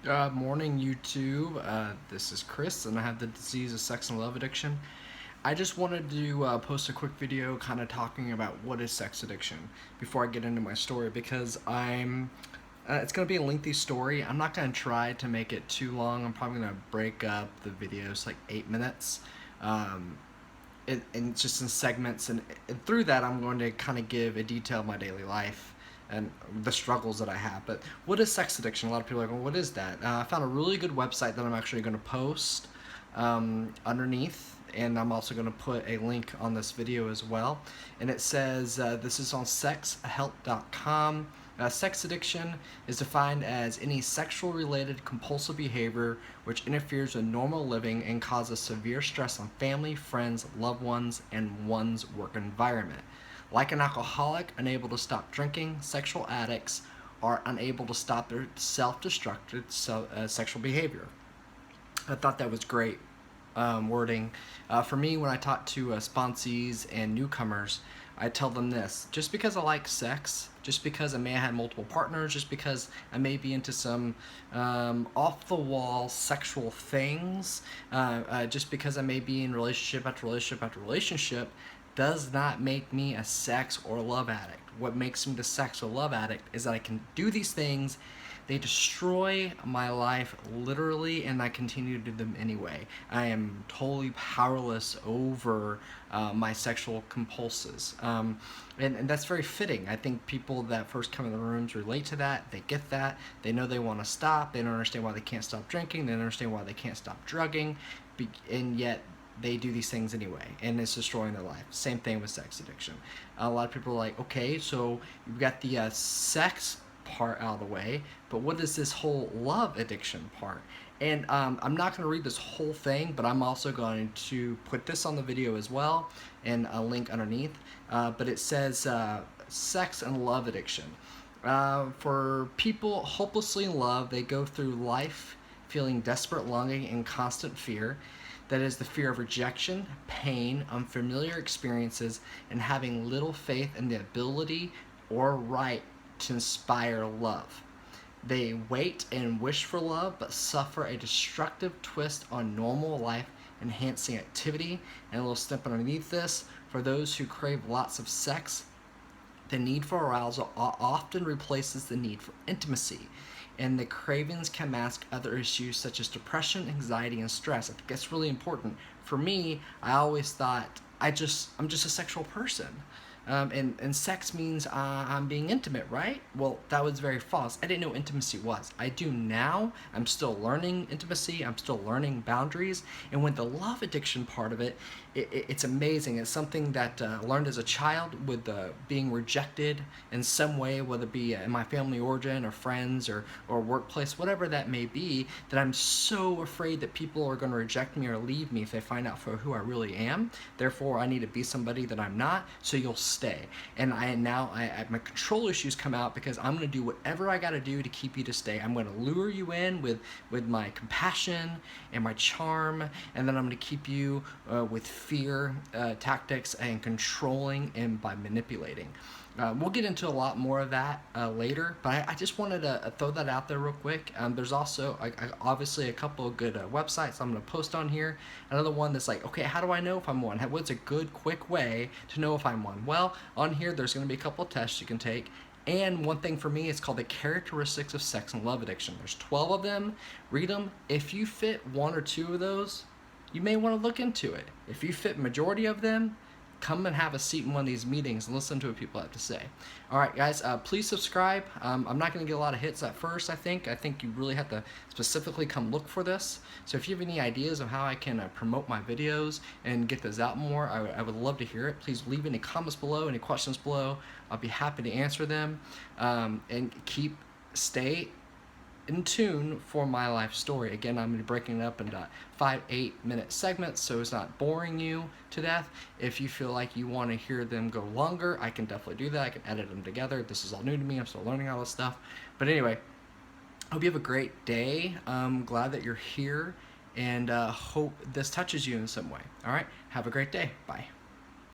Good morning, YouTube. This is Chris, and I have the disease of sex and love addiction. I just wanted to post a quick video kind of talking about what is sex addiction before I get into my story because it's going to be a lengthy story. I'm not going to try to make it too long. I'm probably going to break up the videos like 8 minutes. And just in segments, and through that I'm going to kind of give a detail of my daily life and the struggles that I have. But what is sex addiction? A lot of people are like, well, what is that? I found a really good website that I'm actually going to post underneath, and I'm also going to put a link on this video as well. And it says, this is on sexhelp.com. Sex addiction is defined as any sexual related compulsive behavior which interferes with normal living and causes severe stress on family, friends, loved ones, and one's work environment. Like an alcoholic unable to stop drinking, sexual addicts are unable to stop their self-destructive sexual behavior. I thought that was great wording. For me, when I talk to sponsees and newcomers, I tell them this: just because I like sex, just because I may have had multiple partners, just because I may be into some off-the-wall sexual things, just because I may be in relationship after relationship after relationship, does not make me a sex or love addict. What makes me the sex or love addict is that I can do these things. They destroy my life literally, and I continue to do them anyway. I am totally powerless over my sexual compulses. And that's very fitting. I think people that first come in the rooms relate to that. They get that. They know they want to stop. They don't understand why they can't stop drinking. They don't understand why they can't stop drugging. And yet they do these things anyway, and it's destroying their life. Same thing with sex addiction. A lot of people are like, okay, so you've got the sex part out of the way, but what is this whole love addiction part? And I'm not going to read this whole thing, but I'm also going to put this on the video as well, and a link underneath. But it says sex and love addiction. For people hopelessly in love, they go through life feeling desperate longing and constant fear. That is the fear of rejection, pain, unfamiliar experiences, and having little faith in the ability or right to inspire love. They wait and wish for love, but suffer a destructive twist on normal life enhancing activity. And a little snippet underneath this: for those who crave lots of sex, the need for arousal often replaces the need for intimacy, and the cravings can mask other issues such as depression, anxiety, and stress. I think that's really important. For me, I always thought I'm just a sexual person. And sex means I'm being intimate, right? Well, that was very false. I didn't know what intimacy was. I do now. I'm still learning intimacy. I'm still learning boundaries. And with the love addiction part of it, it's amazing. It's something that I learned as a child with being rejected in some way, whether it be in my family origin or friends or workplace, whatever that may be, that I'm so afraid that people are going to reject me or leave me if they find out for who I really am. Therefore, I need to be somebody that I'm not, so you'll stay. And my control issues come out because I'm going to do whatever I got to do to keep you to stay. I'm going to lure you in with my compassion and my charm, and then I'm going to keep you with fear tactics and controlling and by manipulating. We'll get into a lot more of that later, but I just wanted to throw that out there real quick. There's also obviously a couple of good websites I'm going to post on here. Another one that's like, okay, how do I know if I'm one? What's a good, quick way to know if I'm one? Well, on here there's going to be a couple of tests you can take. And one thing for me, it's called the characteristics of sex and love addiction. There's 12 of them. Read them. If you fit one or two of those, you may want to look into it. If you fit majority of them, come and have a seat in one of these meetings and listen to what people have to say. All right, guys, please subscribe. I'm not going to get a lot of hits at first, I think. I think you really have to specifically come look for this. So if you have any ideas of how I can promote my videos and get those out more, I would love to hear it. Please leave any comments below, any questions below. I'll be happy to answer them. And stay in tune for my life story. Again, I'm going to be breaking it up into 5-8 minute segments so it's not boring you to death. If you feel like you want to hear them go longer, I can definitely do that. I can edit them together. This is all new to me. I'm still learning all this stuff. But anyway, hope you have a great day. I'm glad that you're here, and hope this touches you in some way. All right, have a great day. Bye.